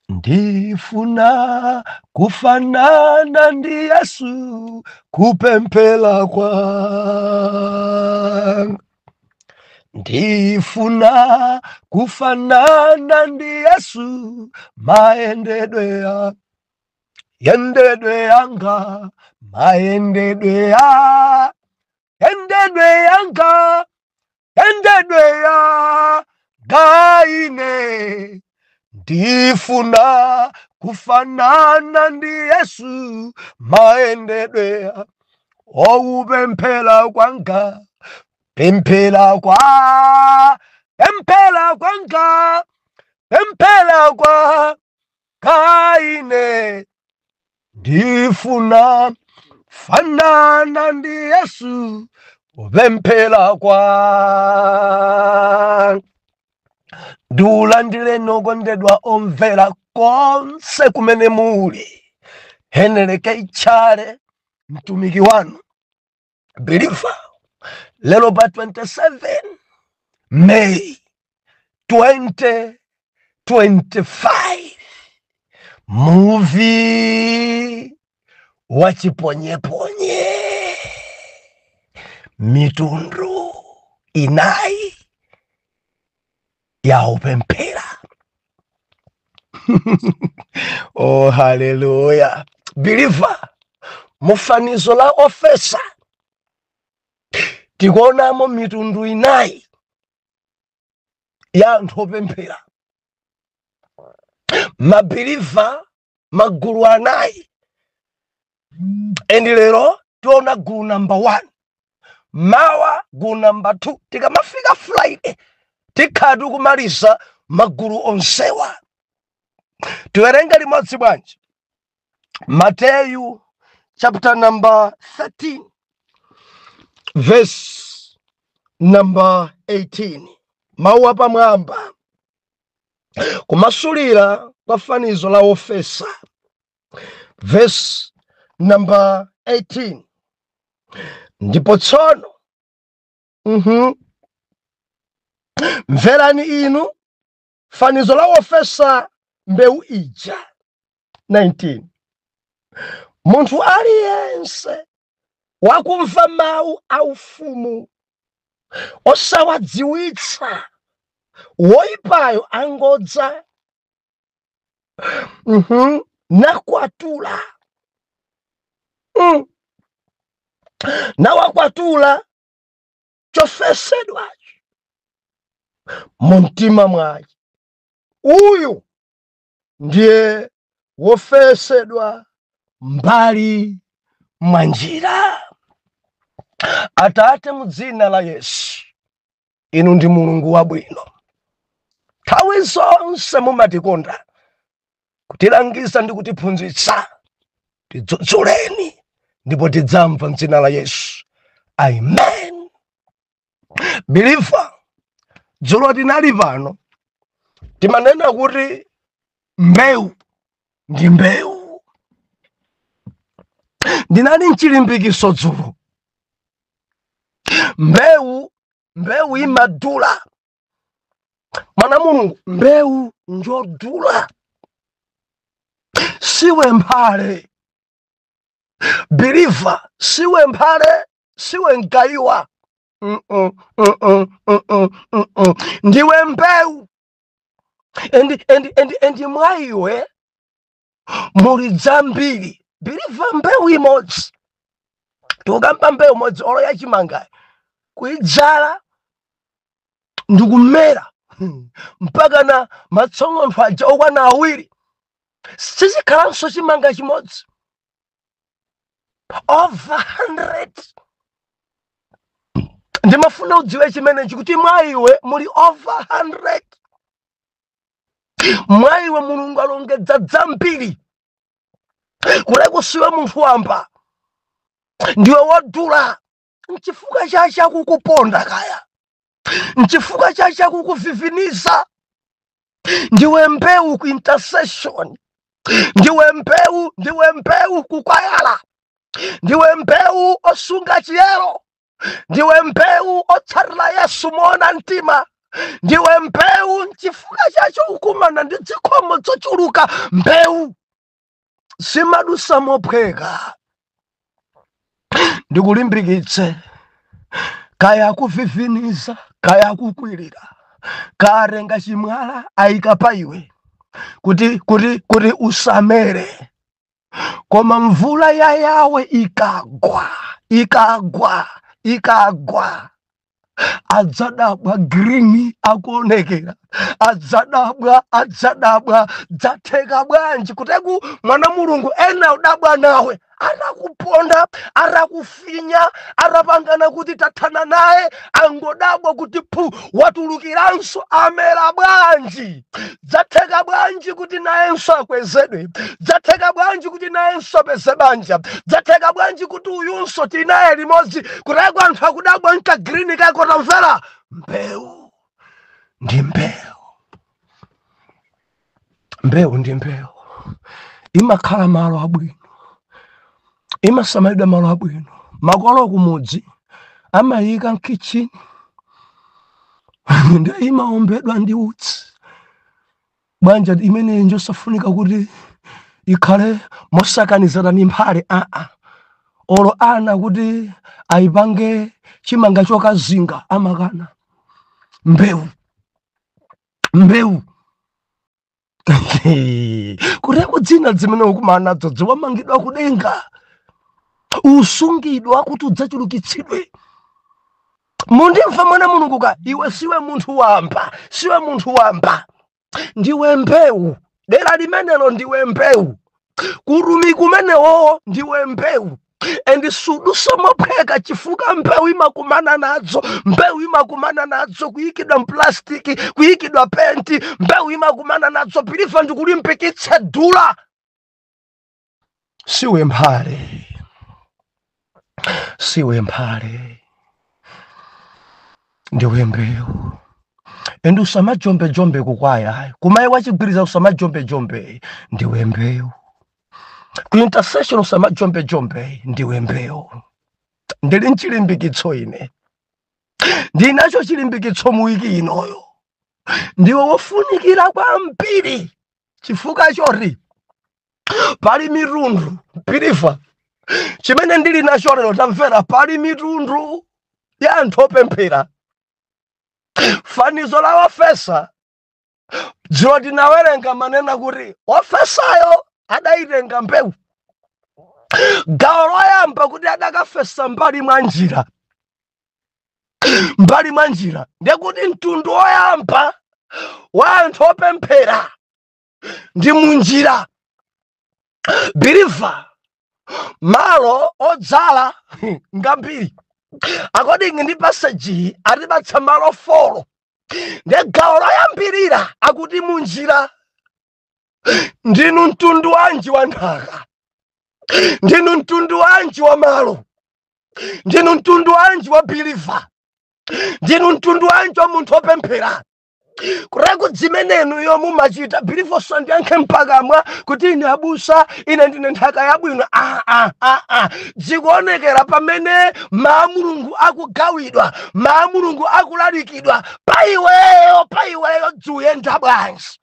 ndifuna kufanana ndi Yesu kupemphera kwanga. Ndifuna kufanana ndi Yesu mayendedwe yanga mayendedwe yanga ine. Ndifuna kufanana ndi Yesu mayendedwe kupemphera kwanga. Pemphera kwanga ine. Ndifuna fanana ndi Yesu kupemphera kwanga. Ndiulandire nokondedwa omvera konse kumene muli. Heneleke ichale mtumiki wanu Believer. Lelo pa 27 May 2025. Movie wachiponyeponye. Mitundu inayi ya upemphera. Oh, hallelujah. Believer, mufanizo la ofesa tikuonamo mitundu inayi ya anthu opemphera. Mabeliva magulu anayi. Endi lero tiona gulu number 1. Mawa gulu number 2. Tikamafika Friday tikhatu kumalisa magulu onsewa. Tiwerenga limodzi bwanji. Matthew chapter number 13 verse number 18. Mawu apamwamba kumasulira kwa fanizo la ofesa. Verse number 18. Ndipo tsono mverani inu fanizo la ofesa mbewu ija. 19. Munthu aliyense wakumva mawu aufumu osawadziwitsa, woyipayo angodza nakwatula. Nawakwatula chofesedwacho mumtima mwake. Uyu ndiye wofesedwa mbali mwa njira. Atate, mudzina la Yesu, inu ndi Mulungu wabwino. Nthawi zonse mumatikonda, kutilangiza ndi kutiphunzitsa. Tidzudzuleni ndipo tidzamva m'dzina la Yesu. Amen. Believer, dzulo tinali pano timanena kuti mbewu ndi mbewu. Ndinali mchilimbikiso dzulo. Mbewu imadula. Mwana Mulungu, mbewu njodula. Siwe mphale. Believer, siwe mphale, siwe mgayiwa. Ndiwe mbewu. Endi mwa iwe muli dzambiri. Believer, mbewu imodzi. Tukamba mbewu imodzi olo yachimanga kuidzala ndikumera mpaka na matsong'ontho aja okwana awiri. Sizikhalanso chimanga chimodzi. Over 100. Ndimafuna udziwe chimenechi kuti mwa iwe muli over 100. Mwa iwe Mulungu alongedza dzambiri. Kuleko siwe munthu wamba. Ndiwe wodula. Nchifukwa chacha kukuponda kaya. Nchifukwa chacha kukuviviniza. Ndiwe mbewu ku intercession. Ndiwe mbewu kukwayala. Ndiwe mbewu osunga chiyero. Ndiwe mbewu otsatira Yesu moona mtima. ndiwe mbewu chifukwa chacho ukumana ndi zikhomo zochuluka. Mbewu simadusa mophweka. Ndikulimbikitse, kaya akuviviniza, kaya akukwirira, karenga chimwala ayika pa iwe kuti usamere, koma mvula ya Yawe ikagwa adzadabwa green akuonekera, adzadabwa dzatheka bwanji kuteku mwana Mulungu ena udabwa nawe, anakuponda, arakufinya, arapangana kuti tathana naye, angodabwa kuti watulukiranso amera bwanji. Dzatheka bwanji kuti nayenso akwezedwe, dzatheka bwanji kuti nayenso apeze banja, dzatheka bwanji kuti uyunso tinaye limodzi, kuteku anthu akudabwa nka green kakotamvera. Mbewu ndi mbewu imakhala malo abwino, imasamalidwa malo abwino. Makolo kumudzi amayika mkitchini ndi imaombedwa ndi utsi. Banja imene njosafunika kuti ikhale mosakanizana ndi mphale, olo ana kuti ayipange chimanga chokazinga amakana. Mbewu kuteku dzina zimene ukumana nadzo ziwamangidwa kudenga, usungidwa kuti udzachulukitsidwe. Mundimva mwana Mulungu ka, iwe siwe munthu wamba, ndiwe mbewu. Dera limenelo ndiwe mbewu, kurumi kumenewo ndiwe mbewu. And sudusa mophweka chifukwa mbewu imakumana nadzo, kuyikidwa mplastiki, kuyikidwa penti, mbewu imakumana nadzo. Pilifa ndikulimpikitse dula, siwe mphale, ndiwe mbewu. And usamajombe kukwaya, kumaye wachigwiriza usamajombe, ndiwe mbewu. Intercession usamajombe, ndiwe mbewu. Ndili nchilimbikitso ine, ndinacho chilimbikitso muwiki inoyo, ndiwe wofunikira kwambiri chifukwa choti pali mitundu. Pilifa chimene ndili nacho lero tamvera, pali mitundu ya anthu opemphera. Fanizo la wafesa dziro tinawerenga manena kuti wafesayo adaitenga mbewu. Gawo loyamba kuti adakafesa mbali mwa njira, ndekuti mtundu woyamba wa anthu opemphera ndi munjira. Biliva malo odzala ngambiri, according ndi passage atibatsa malo 4, ndi gawo loyambirira akuti munjira. Ndinu mtundu wanji wa nthaka, ndinu mtundu wanji wa malo, ndinu mtundu wanji wa biliva, ndinu mtundu wanji wa munthu opemphera. Kureko dzimenenu yo mumachita bilivo sandiyankhe mpakamwa kuti ine abusa, ine ndine nthaka yabwino. Zikuonekera pamene mawu Mulungu akugawidwa, mawu Mulungu akulalikidwa pa iweyo dzuyenda bwanji.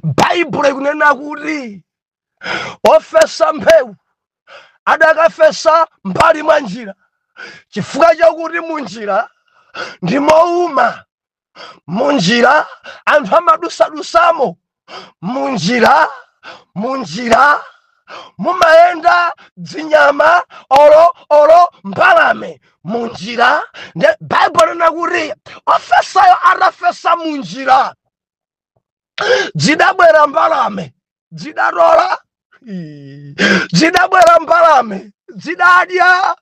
Bible ikunena kuti ofesa mbewu adakafesa mbali mwa njira, chifukwa chakuti munjira ndi mouma. Munjira anthu amadusadusamo, munjira mumayenda dzinyama olo mbalame. Munjira ndi Bible inena kuti ofesayo adafesa munjira, zidabwera mbalame, zidalola, zidabwera mbalame, zidadya,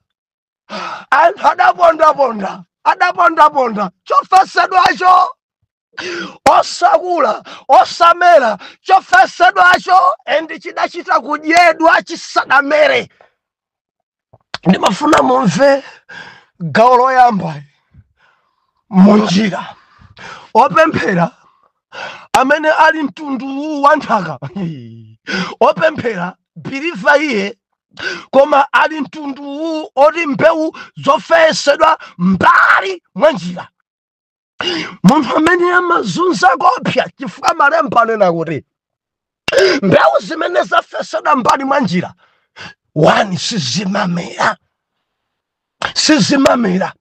anthu adapondaponda chofesedwacho, osakula osamera chofesedwacho, endi chidachita kudyedwa chisadamere. Ndimafuna mumve gawo loyamba munjira. Opemphera amene ali mtundu wa nthaka, opemphera biliva iye, koma ali mtundu oti mbewu zofesedwa mbali mwa njira. munthu amene amazunza kopya chifukwa malemba anena kuti mbewu zimene zafesedwa mbali mwa njira wani sizimamera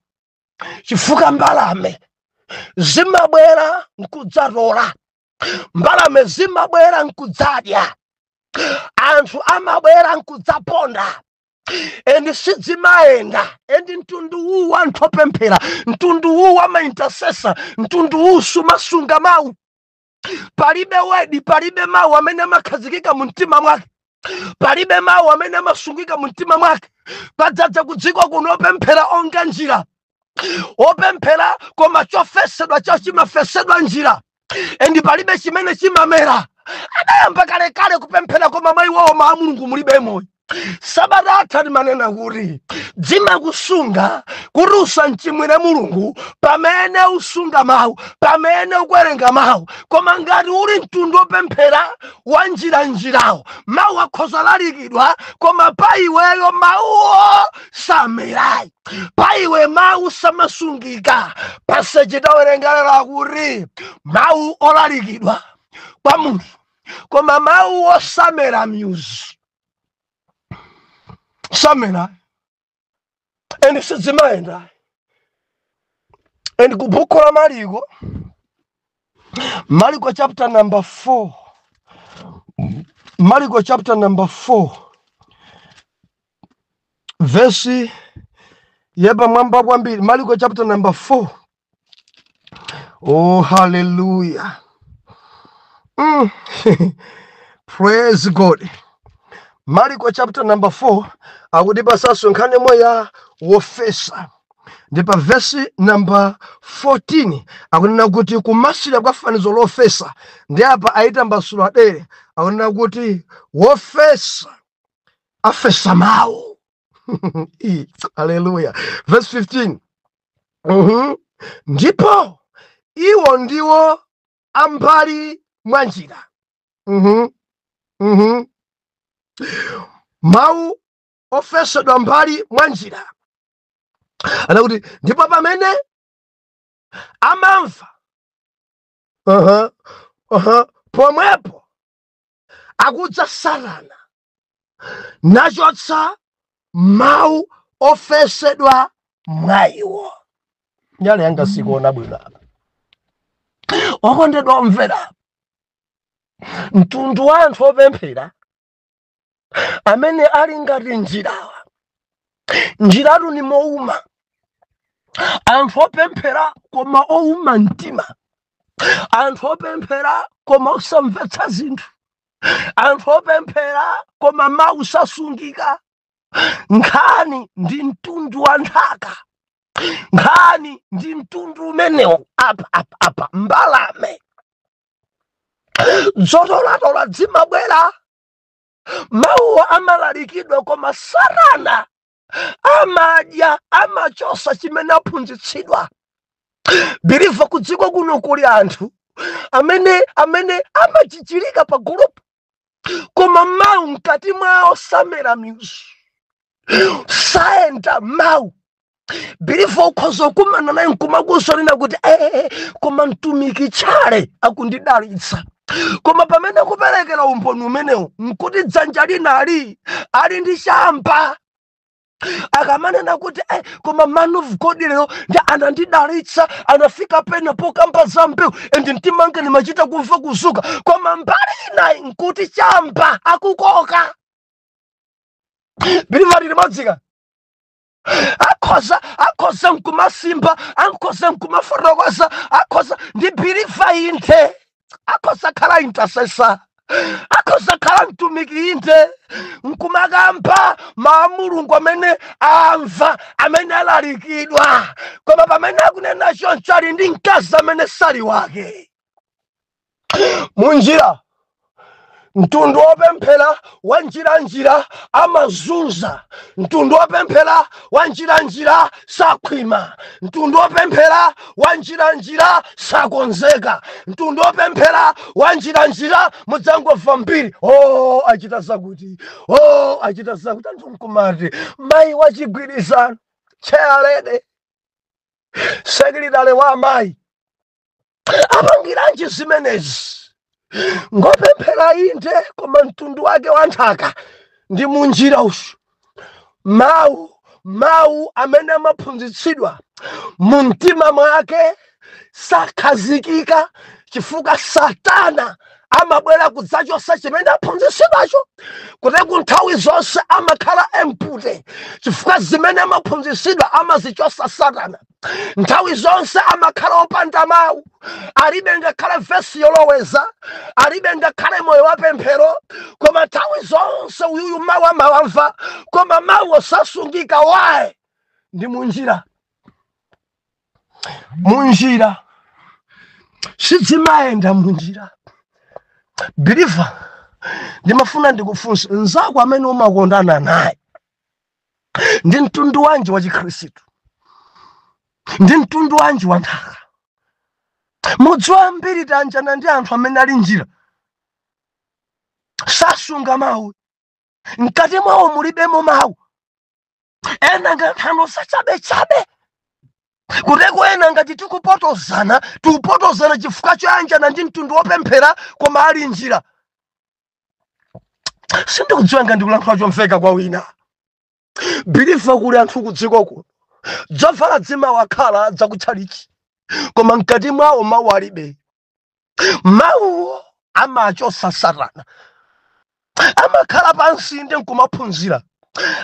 chifukwa mbalame zimabwera nkudzatola, mbalame zimabwera nkudzadya, anthu amabwera nkudzaponda, endi sidzimayenda. Endi mtundu uwu anthu opemphera, mtundu uwu amaintercessor, mtundu uwu sumasunga mawu. Palibe wedi, palibe mawu amene amakhazikika mu mtima mwake, palibe mawu amene amasungika mu mtima mwake. Padzadza kudziko kuno opemphera onga njira, opemphera koma chofesedwa chawo chimafesedwa njira, endi palibe chimene chimamera. Adayamba kalekale kupemphera koma mayi wawo ma Mulungu mulibe moyo. Sabata atati manena kuti dzima kusunga kuti usanchimwire Mulungu pamene usunga mawu, pamene ukwerenga mawu. Koma ngati uli mtundu opemphera wa njirawo, mawu akhoza lalikidwa koma pa iweyo mawuwo samerayi, pa iwe mawu samasungika. Paseji tawerenga kuti mawu olalikidwa kwa munthu koma mawu osamera myuzi samera endi sidzimayenda. Endi kubuku la Mariko chapter number 4, Mariko chapter number 4 verse yeba mwamba kwambiri. Mariko chapter number 4. Oh hallelujah. Praise God. Mariko chapter number 4 akudipa saso nkhani moya wofesa. Ndipo verse number 14 akunena kuti kumasira kwa fanizo lofesa. Ndi apa aita mbasulu adere akunena kuti wofesa afesa mawu. Hallelujah. Verse 15. Ndipo iwo ndiwo ambali mwa njira. Mawu ofesedwa mbali mwa njira. Anakuti ndipo pamene amamva pomwepo akudza Satana nachotsa mawu ofesedwa mwa iwo. Nyale yanga sikuona bwino. Okondedwa omvera, mtundu wa anthu opemphera amene ali ngati njirawa, njiratu ni mouma. Anthu opemphera koma ouma mtima, anthu opemphera koma osamvetsa zinthu, anthu opemphera koma mawu sasungika. Nkhani ndi mtundu wa nthaka, nkhani ndi mtundu umenewo. Apa mbalame zotolatola zimabwera, mawu amalalikidwa koma Satana amadya, amachosa chimene aphunzitsidwa. Biliva kudziko kuno kuli anthu amene amachichirika pa gulupu koma mawu mkati mwawo samera myuzi, saenda mawu. Biliva ukhoza kumana naye nkumakusolina kuti koma mtumiki chale akundidalitsa. Koma pamene kuperekera umboni umenewu nkuti dzanja linali ali ndi chamba. Akamanena kuti koma man of God lero ndi anandidalitsa, anafika pena pokampa za mbewu endi mtima wanga nimachita kumva kuzuka. Koma mbali inayi nkuti chamba akukoka. Biliva lilimadzika. Akhoza nkumasimba, akhoza nkumafotokoza, akhoza ndi biliva inte. Akhoza khala intercessor, akhoza khala mtumiki inte, nkumakamba mawu Mulungu amene amva, amene alalikidwa. Koma pamene akunena choncho ali ndi mkazi amene sali wake. Munjira mtundu wopemphera wa njira amazunza. Mtundu wopemphera wa njira sakhwima. Mtundu wopemphera wa njira sakonzeka. Mtundu wopemphera wa njira mudzangomva mbiri. Achita zakuti, achita zakuti. Antumkumati mayi wachigwirizano, chairlady, secretary wa mayi, apangiranji zimenezi ngopemphera inde koma mtundu wake wanthaka ndi munjira ushu mawu amene amaphunzitsidwa mu mtima mwake sakhazikika chifukwa Satana amabwera kudzachosa chimene aphunzitsidwacho kuti kunthawi zonse amakhala empute chifukwa zimene amaphunzitsidwa amazichosa Satana. Nthawi zonse amakhala opanda mawu, alibe ngakhale vesi yoloweza, alibe ngakhale moyo wa pemphero, koma nthawi zonse uyuyu mawu amawamva koma mawu osasungika. Wayi ndi munjira sizimayenda munjira. Believer, ndimafuna ndikufunsa nzako amene umakondana naye ndi mtundu wanji wa Chikhristu, ndi mtundu wanji wa nthaka. Mudziwa mbiri tanjana ndi anthu amene ali njira sasunga mawu, mkati mwawo mulibemo mawu, ena ngakhale sachabe kuteko ena ngati tikupotozana chifukwa choyanjana ndi mtundu wopemphera koma ali njira. Sindikudziwa ngati ndikulankhula chomveka kwa wina. Believer, kuli anthu kudziko kuno dzovala dzimawakhala dzakutchalichi koma mkati mwawo mawu alibe. Mawu amachosa Satana, amakhala pansi ndi nkumaphunzira,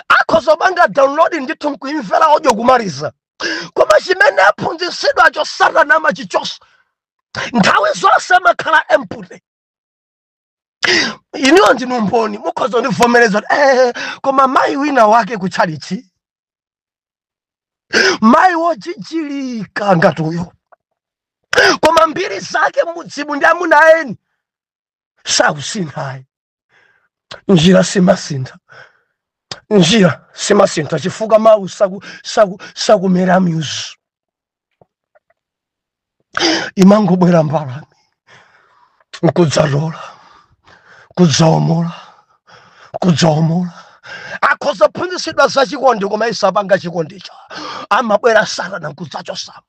akhoza banga download ndithu nkuimvera audio kumaliza, koma chimene aphunzitsidwacho Satana amachichosa. Nthawi zonse amakhala empute. Iniwo ndinu mboni mukhoza ndivomereza koma mayi wina wake kutchalichi, mayi wojijilika ngati uyo, koma mbiri zake mudzimu ndi amuna eni sakusinthayi. Njira simasintha chifukwa mawu sakumera myuzi. Imangobwera mbalame nkudzalola kudzaomola. Akhoza phunzitsidwa za chikondi koma isapanga chikondicho, amabwera Satana nkudzachosa.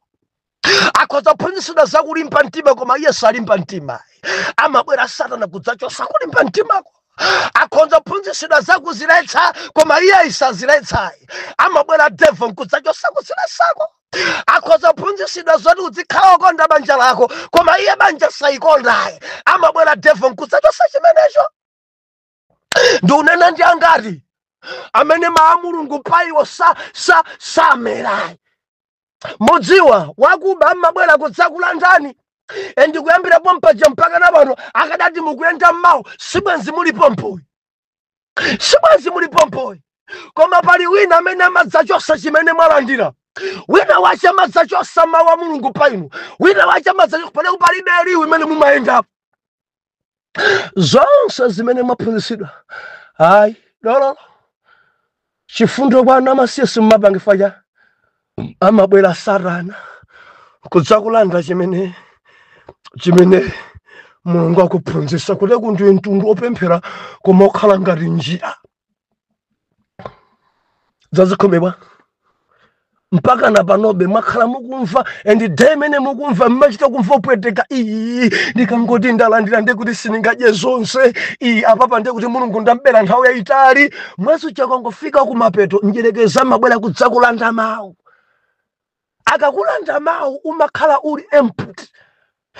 Akhoza phunzitsidwa za kulimba mtima koma iye salimba mtima, amabwera Satana kudzachosa kulimba mtimako. Akhoza phunzitsidwa za kuziletsa koma iye isaziletsa, amabwera devil nkudzachosa kuziletsako. Akhoza phunzitsidwa zoti uzikhala ukonda banja lako koma iye banja saikonda, amabwera devil nkudzachosa chimenecho. Ndunena ndi angati amene mawu Mulungu pa iwo samera. Mudziwa wakuba amabwera kudzakulandani endi kuyambira pompaja mpaka na pano akadati mukuyenda mmawu sibwenzi muli pompoyi, koma pali wina amene amadzachosa chimene mwalandira. Wina wacha amadzachosa mawu a Mulungu pa inu, wina wacha amadzachosa palibe liwu imene mumayendapo. Zonse zimene mwaphunzitsidwa hayi lolo chifundo bwana amasiye simapanga faja, amabwera Satana kudzakulanda chimene Mulungu akuphunzitsa kuti kundiwe mtundu opemphera koma okhala ngati njira. Zazikhomebwa mpaka na panobe mwakhala mukumva and day imene mukumva mmachita kumva upweteka ndikangoti ndalandira ndekuti siningadye zonse apapa ndekuti Mulungu ndambera nthawi yayitali, mweso chakangofika kumapeto njerekeza mabwera kudzakulanda mawu. Akakulanda mawu umakhala uli empty,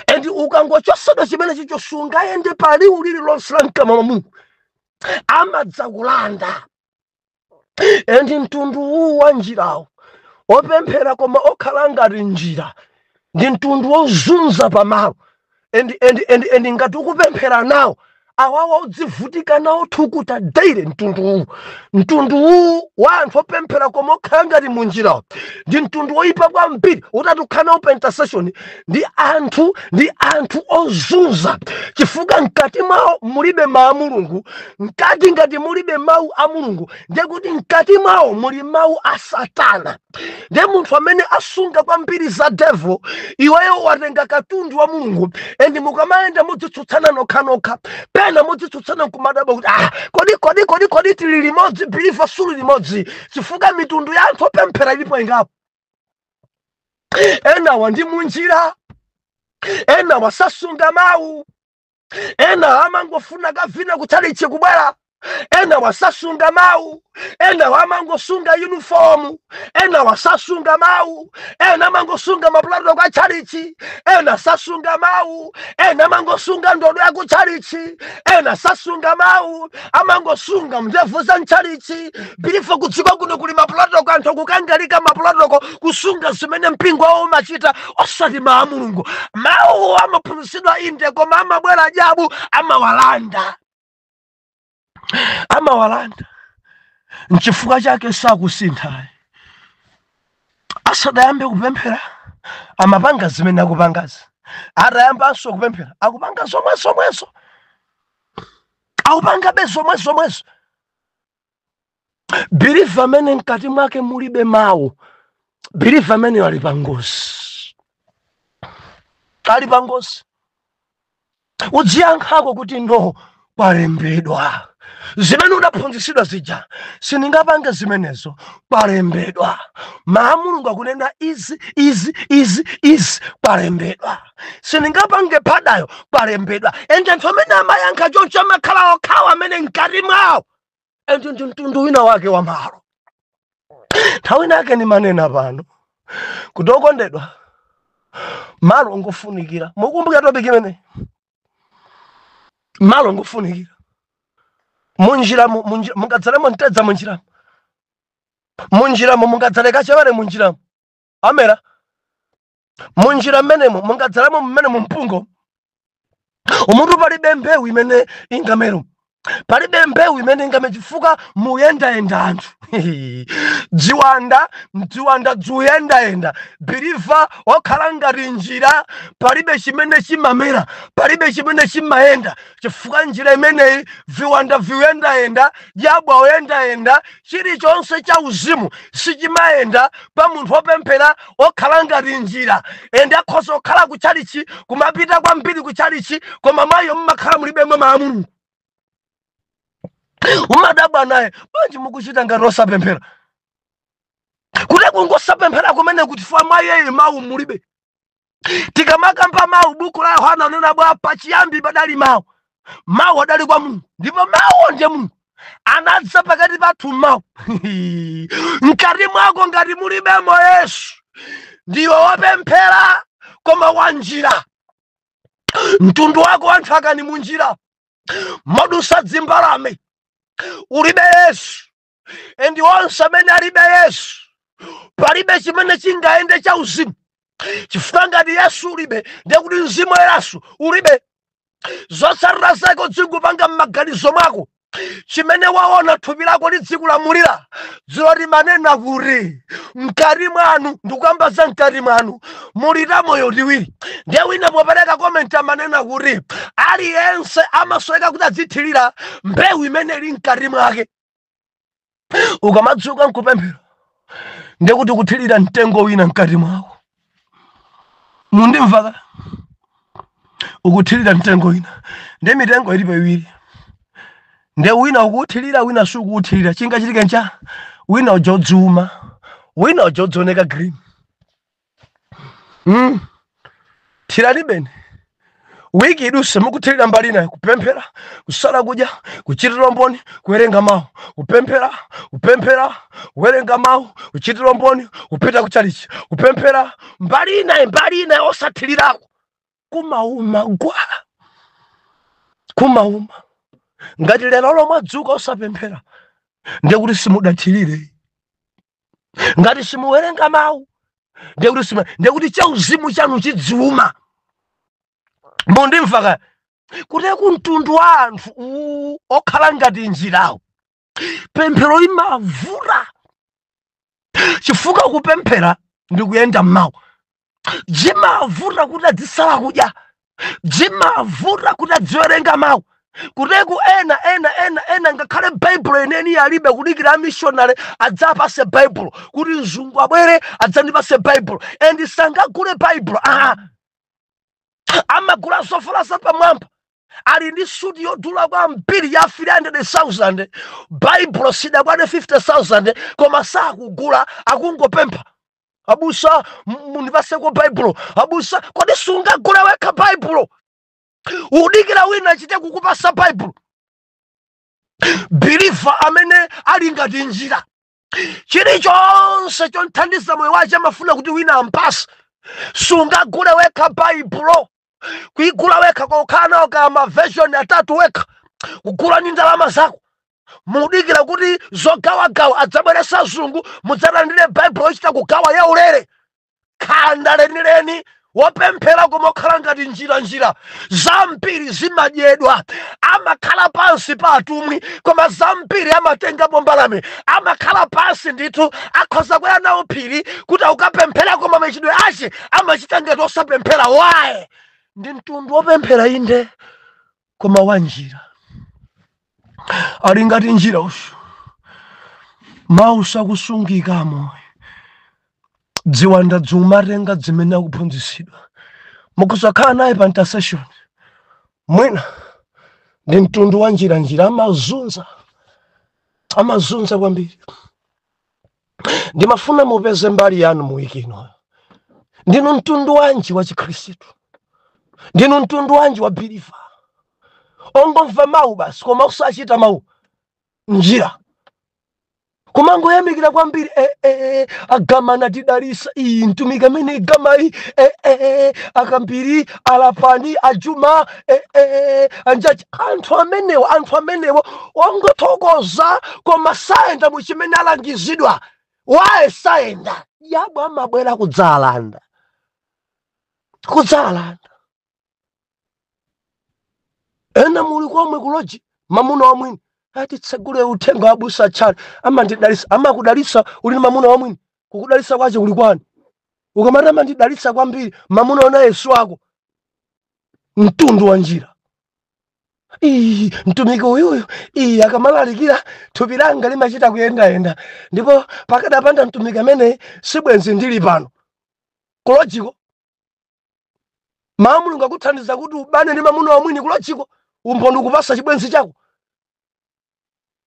and ukangochosedwa chimene chicho sungayende pali ulili lonse la mkamwa mwa Mulungu amadzakulanda. And mtundu wa njirawo opemphera koma okhala ngati njira ndi mtundu wozunza pamawu, and ngati ukupemphera nawo awawa udzivutika nawo thukuta daily. Mtundu wa anthu opemphera koma okhala ngati munjirawo ndi mtundu woyipa kwambiri. Utatukhala nawo pa intercession ndi anthu ozunza chifukwa mkati mwawo mulibe mawu a Mulungu. Ngati mulibe mawu a Mulungu ndekuti mkati mwawo muli mawu a Satana. Ndi munthu amene asunga kwambiri za devil, iweyo watenga katundu wa Mulungu and mukamayenda mudzitsutsana nokha pena mudzitsutsana kumadaba kuti kodi tili limodzi, believer suli limodzi chifukwa mitundu ya anthu opemphera ilipo ingapo. Enawa ndi munjira, ena wasasunga mau, ena amangofuna kavina kutalichi kubwera, ena wasasunga mau, ena wamangosunga uniform, ena wasasunga mau, ena mangosunga mapulado kwa chalichi, ena sasunga mau, ena mangosunga ndodo ya kuchalichi, ena sasunga mau, amangosunga mjevu za nchalichi, bilifo kuchikwa kuno kuli mapulado kwa nto kukangalika mapulado kusunga zimene mpingo wa umachita osati maamulungu. Mau amapulisidwa inde kwa mama bwela ajabu ama walanda. Ama walanda nchifuka chake sakusintha asadayambe kupemphera amapanga zimene akupangazi, atayambanso kupemphera akupanga zomwezo akupanga bezomwezo. Believe amene mkati mwake mulibe mawu, believe amene ali pangozi, ali pangozi. Udziyankhako kuti no kwalembedwa, zimene unaphunzitsidwa zija sindingapange zimenezo, kwalembedwa. Maamulungu akunena izi kwalembedwa, sindingapange padayo, kwalembedwa. Ende anthu amene amayankha choncho amakhala okhawa amene mkati mwawo ende ndi mtundu wina wake wa malo. Nthawi nake ni manena pano kuti okondedwa malo ngofunikira. Mukumbukira topic imene malo ngofunikira. Munjiramo mungadzalemo ntedza munjiramo mungadzaleka chewere munjiramo amera munjira mmenemo mungadzalemo mmenemo mpungo umuntu palibe mbewu imene ingamero, palibe mbewu imene ingamechifuka muyenda anthu dziwanda dzuyenda biliva wakhala ngati njira, palibe chimene chimamera, palibe chimene chimayenda chifuka njira imeneyi viwanda jabwa oyenda chilichonse cha uzimu sichimayenda pa munthu wopemphera wakhala ngati njira. Ende akhoza kukhala kuchalichi kumapita kwambiri kuchalichi koma mayo mmakhala mulibemwe maamulungu. Umadabwa naye bwanji mukuchita ngati osapemphera, kuti kungosapemphera kumene kuti fa mwayeyi mawu mulibe. Tikamakamba mawu buku la Yohana unena bwa pachiyambi padali mawu adali kwa Mulungu ndipo mawu ndiye Mulungu, anadza pakati pathu mawu. Mkati mwako ngati mulibemo Yesu ndiwe wopemphera koma wanjira. Mtundu wako anthu akani munjira madusa dzimbalame ulibe Yesu, endi onse amene alibe Yesu palibe chimene chingaende cha uzimu. Chifukwa ngati Yesu ulibe ndiye kuti mzimu wa Yesu ulibe. Zotsatira zake uzingopanga m'maganizo mwako, chimene waona thupi lako lizikulamulira. Dzulo limanena kuti mkati mwanu, ndikuyamba za mkati mwanu mulita moyo liwiri. Ndiye wina popereka komenti amanena kuti aliyense amasweka kuti adzithirira mbewu imene ili mkati mwake. Ukamadzuka nkupemphera ndiye kuti kuthirira mtengo wina mkati mwako. Mundimvaka? Ukuthirira mtengo wina, ndiye mitengo ilipo iwiri. Ndiye wina ukuthirira, wina sukuthirira. Chingachitika ncha wina ujodzuma, wina ujodzoneka green. Thirani bene wiki iduse mukuthirira mbali nayo, kupemphera, kusala kudya, kuchitira mboni, kuwerenga mawu, kupemphera, kuwerenga mawu, kuchitira mboni, kupita kuchalichi, kupemphera mbali nayo osathirirako. Kumauma gwa kumauma. Ngati lero lomwe dzuka osapemphera ndiye kuti simudathirire. Ngati simuwerenga mawu ndiye kuti chauzimu chanu chidziuma. Mundimvaka? Kuti kumtundu wa anthu okhala ngati njirawo pemphero imavura. Chifukwa kupemphera ndi kuyenda m'mawu. Jimavura kuti adzisala kudya, jimavura kuti adziwerenga mawu. Kuteku ena ngakhale Bible eneni yalibe kudikira missionary adzapase Bible kuti mzungu abwere adzandipase Bible. Endi sangagule Bible amagula zofalasa pamwamba. Ali ndi suti yodula kwa mbiri ya 300,000, Bible sidakwane 50,000 koma sakugula akungopempha. abusa mundipase ko Bible, abusa kodi sungagula wekha Bible, udikira wina achite kukupasa Bible. Believer amene ali ngati njira, chilichonse chonthandiza moyo wace amafuna kuti wina ampase. Sungagule wekha Bible, kuigula wekha kokana kama version atatu wekha, kugula ndi ndalama zako, mudikira kuti zogawagawa adzabweresa zungu mudzalandire Bible yochita kugawa ya ulere. Khanda lenileni wopemphera kumokhala ngati njira zambiri zimadyedwa, amakhala pansi pa atumwi, koma zambiri amatengapo mbalame, amakhala pansi ndithu akhoza kwera nawo phiri kuti ukapemphera, koma machidwe ace amachita ngati osapemphera. Waye ndi mtundu wopemphera inde koma wa njira, ali ngati njira ushu mausa kusungika moyo. Dziwanda dzumatenga dzimene akuphunzitsidwa mukusakhala naye pa intercession, mwina ndi mtundu wa njira amazunza kwambiri. Ndimafuna mupeze mbali yanu mu wiki ino. Ndinu mtundu wanji wa Chikhristu? Ndinu mtundu wanji wa believer? Ongomva mawu basi koma usachita mawu njira, kumango yamikira kwambiri agama natidalisa iyi mtumika mene gama iyi akambiri alapani ajuma anjaji anthu amenewo ongothokoza koma sayenda muchimene alangizidwa. Waye sayenda yabwa amabwera kudzalanda ena muli komwe kuloji mamuna wamwini ati tsegule uthenga abusa chali amandidalisa, amakudalisa uli mamuna wamwini, kukudalisa kwache kuli kwani? Ukamata amandidalisa kwambiri mamuna ona Yesu wako, mtundu wa njira. Mtumiki uyuyu akamalalikira thupi langa limachita kuyenda, ndipo pakadapanda mtumiki amene sibwenzi ndili pano kulojiko. Mawu Mulungu akuthandiza kuti ubane ndi mamuna wamwini kulojiko, umphondo kupasa chibwenzi chako.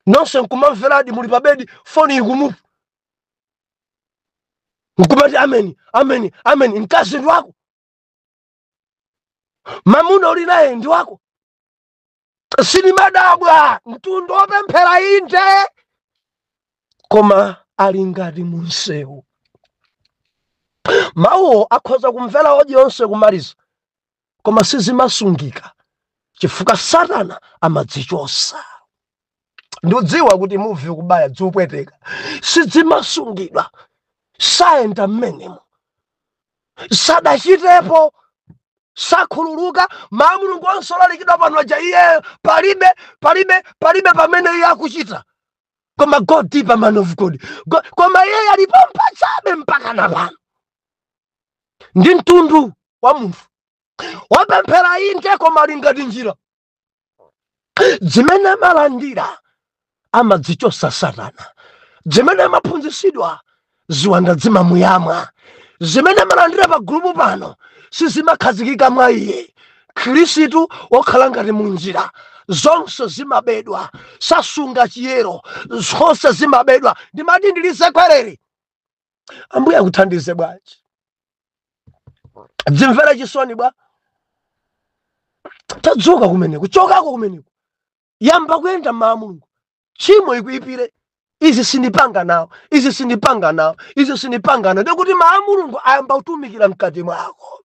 Nonse nkumamveradi muli pa bedi foni ikumupa, nkumati ameni mkazi ndi wako, mamuna uli naye ndi wako. Sinimadabwa mtundu wopemphera inde koma ali ngati munsewu. Mawuwo akhoza kumvera onse kumaliza koma sizimasungika chifukwa Satana amadzichosa. Ndudziwa kuti muvi kubaya dzupweteka sizimasungidwa, sayenda mmenemo, sadachitepo, sakhululuka. Mawu Mulungu onse olalikidwa pano aja iye palibe pamene iye akuchita, koma God deeper man of God, koma iye alipompa chabe mpaka na pano. Ndi mtundu wa munthu wopemphera inde koma ali ngati njira, zimene amalandira amadzichosa Satana, zimene amaphunzitsidwa ziwanda zimamuyamwa, zimene amalandira pa gulupu pano sizimakhazikika mwa iye. Khristu wokhala ngati munjira zonse zimabedwa, sasunga chiyero zonse zimabedwa. Ndimati ndilise kwereri, Ambuye akuthandize bwanji. Dzimvera chisoni bwa, tadzuka kumeneko, chokako kumeneko, yamba kuyenda mawu Mulungu, chimo ikuipire. Izi sindipanga nawo, ndikuti mawu Mulungu ayamba kutumikira mkati mwako.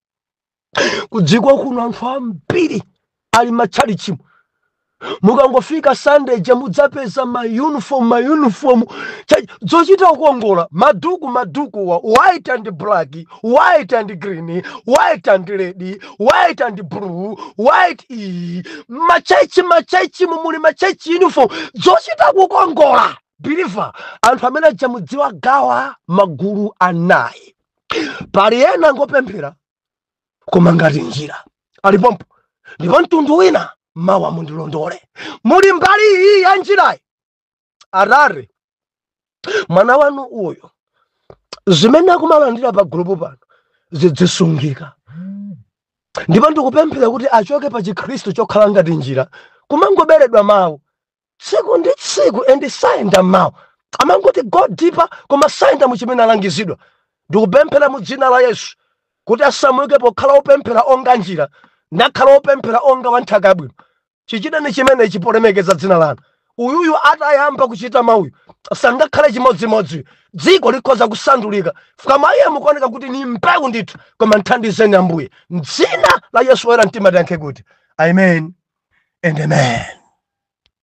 Kudziko kuno anthu ambiri ali matchali chimo, mukangofika Sunday mudzapeza ma uniform zochita kukongola, maduku wa white and black, white and green, white and red, white and blue, white machechi mumuli machechi uniform zochita kukongola. Believer, anthu amene ajamudziwa gawa magulu anayi, pali ena ngopemphera koma ngati njira alipompo, ndipo mtundu wina mawa mundilondole muli mbali iyi ya njirayi. Arare mwana wanu uyo zimene akumalandira pa gulupu pano zidzisungika, ndipo ndikupemphera kuti achoke pa Chikhristu chokhala ngati njira, kumangoberedwa mawu tsiku ndi tsiku, and sayenda mawu amangoti God deeper koma sayenda muchimene alangizidwa. ndikupemphera mu dzina la Yesu kuti asamuke pokhala opemphera onga njira nakhala opemphera onga wanthaka yabwino. Chichiteni chimenechi polemekeza dzina lanu. Uyuyu atayamba kuchita mauyu sangakhale chimodzimodzi, dziko likhoza kusandulika fika maiye mukuoneka kuti ni mbewu ndithu, koma nthandizeni Ambuye. M'dzina la Yesu woyera mtima tiyankhe kuti amen and amen.